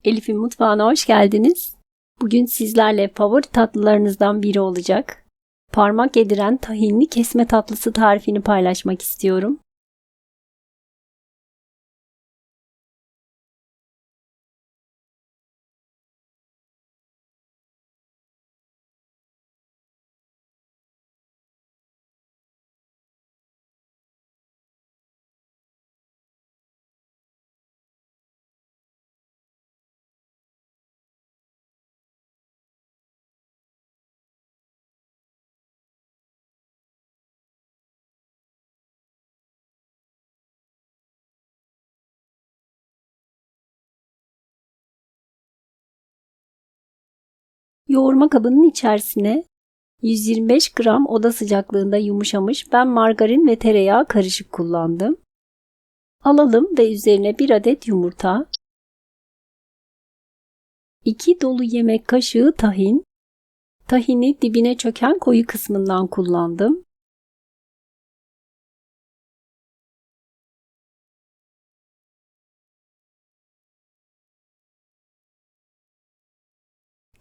Elif'in mutfağına hoş geldiniz. Bugün sizlerle favori tatlılarınızdan biri olacak. Parmak yediren tahinli kesme tatlısı tarifini paylaşmak istiyorum. Yoğurma kabının içerisine 125 gram oda sıcaklığında yumuşamış ben margarin ve tereyağı karışık kullandım. Alalım ve üzerine 1 adet yumurta, 2 dolu yemek kaşığı tahin, tahini dibine çöken koyu kısmından kullandım.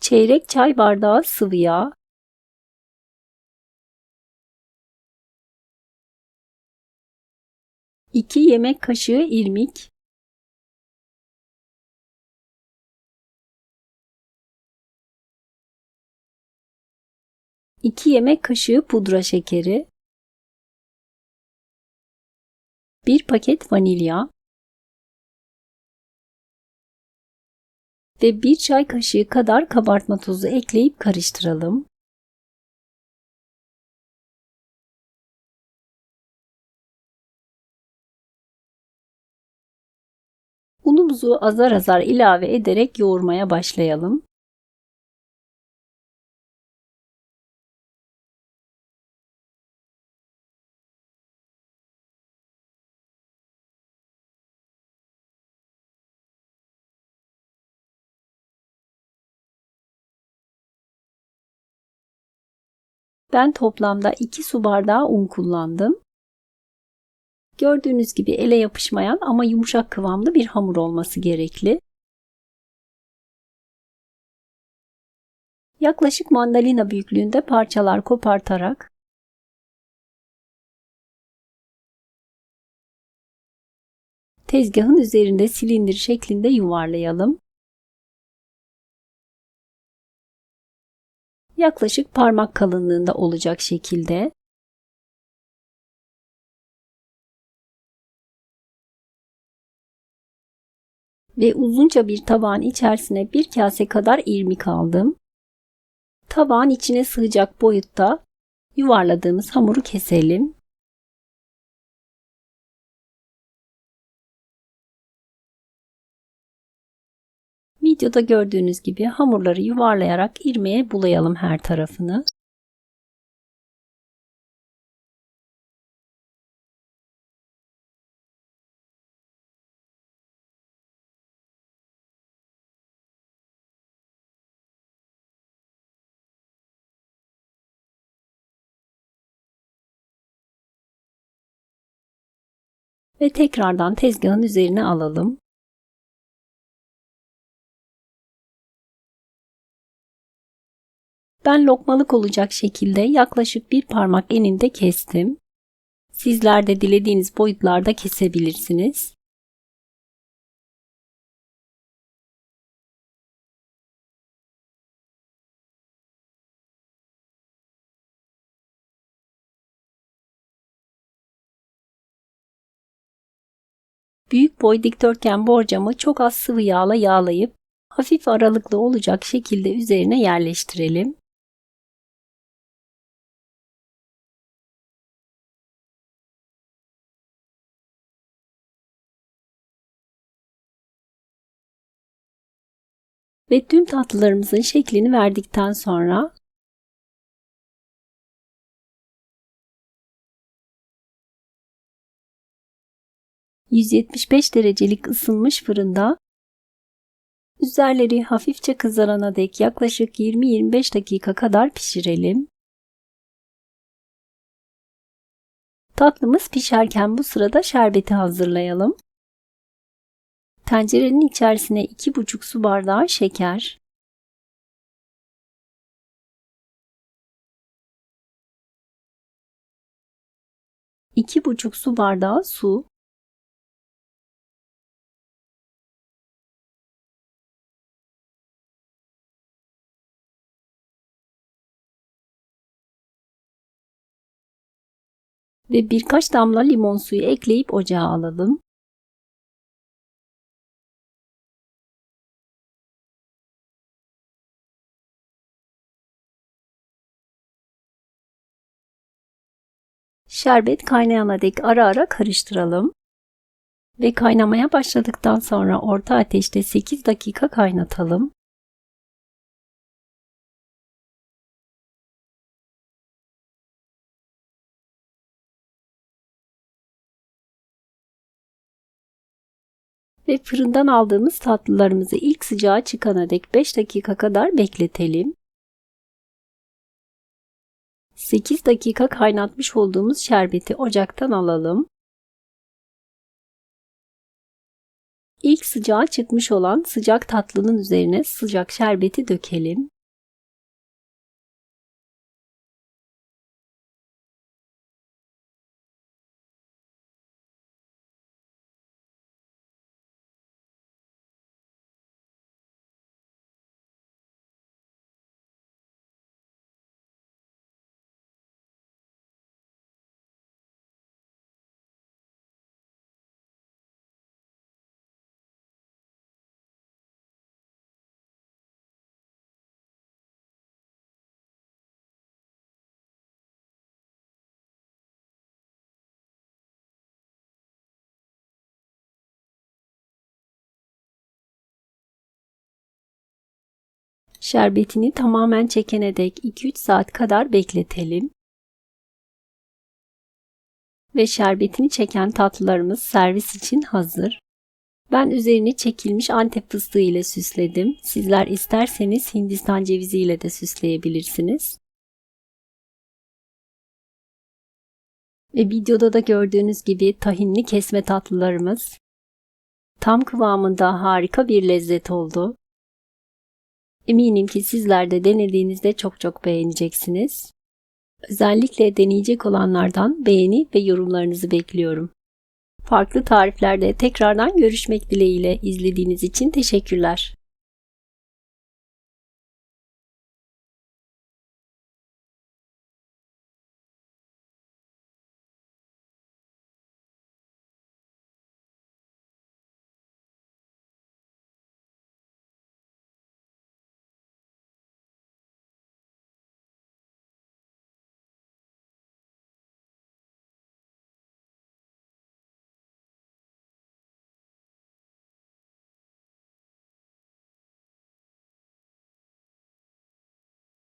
Çeyrek çay bardağı sıvı yağ, 2 yemek kaşığı irmik, 2 yemek kaşığı pudra şekeri, 1 paket vanilya ve 1 çay kaşığı kadar kabartma tozu ekleyip karıştıralım. Unumuzu azar azar ilave ederek yoğurmaya başlayalım. Ben toplamda 2 su bardağı un kullandım. Gördüğünüz gibi ele yapışmayan ama yumuşak kıvamlı bir hamur olması gerekli. Yaklaşık mandalina büyüklüğünde parçalar kopartarak tezgahın üzerinde silindir şeklinde yuvarlayalım. Yaklaşık parmak kalınlığında olacak şekilde. Ve uzunca bir tabağın içerisine 1 kase kadar irmik aldım. Tabağın içine sığacak boyutta yuvarladığımız hamuru keselim. Videoda gördüğünüz gibi hamurları yuvarlayarak irmiğe bulayalım her tarafını. Ve tekrardan tezgahın üzerine alalım. Ben lokmalık olacak şekilde yaklaşık 1 parmak eninde kestim. Sizler de dilediğiniz boyutlarda kesebilirsiniz. Büyük boy dikdörtgen borcamı çok az sıvı yağla yağlayıp hafif aralıklı olacak şekilde üzerine yerleştirelim. Ve tüm tatlılarımızın şeklini verdikten sonra ...175 derecelik ısınmış fırında üzerleri hafifçe kızarana dek yaklaşık 20-25 dakika kadar pişirelim. Tatlımız pişerken bu sırada şerbeti hazırlayalım. Tencerenin içerisine 2,5 su bardağı şeker, 2,5 su bardağı su, ve birkaç damla limon suyu ekleyip ocağa alalım. Şerbet kaynayana dek ara ara karıştıralım. Ve kaynamaya başladıktan sonra orta ateşte 8 dakika kaynatalım. Ve fırından aldığımız tatlılarımızı ilk sıcağı çıkana dek 5 dakika kadar bekletelim. 8 dakika kaynatmış olduğumuz şerbeti ocaktan alalım. İlk sıcağı çıkmış olan sıcak tatlının üzerine sıcak şerbeti dökelim. Şerbetini tamamen çekene dek 2-3 saat kadar bekletelim. Ve şerbetini çeken tatlılarımız servis için hazır. Ben üzerini çekilmiş Antep fıstığı ile süsledim. Sizler isterseniz Hindistan cevizi ile de süsleyebilirsiniz. Ve videoda da gördüğünüz gibi tahinli kesme tatlılarımız tam kıvamında harika bir lezzet oldu. Eminim ki sizler de denediğinizde çok beğeneceksiniz. Özellikle deneyecek olanlardan beğeni ve yorumlarınızı bekliyorum. Farklı tariflerde tekrardan görüşmek dileğiyle. İzlediğiniz için teşekkürler.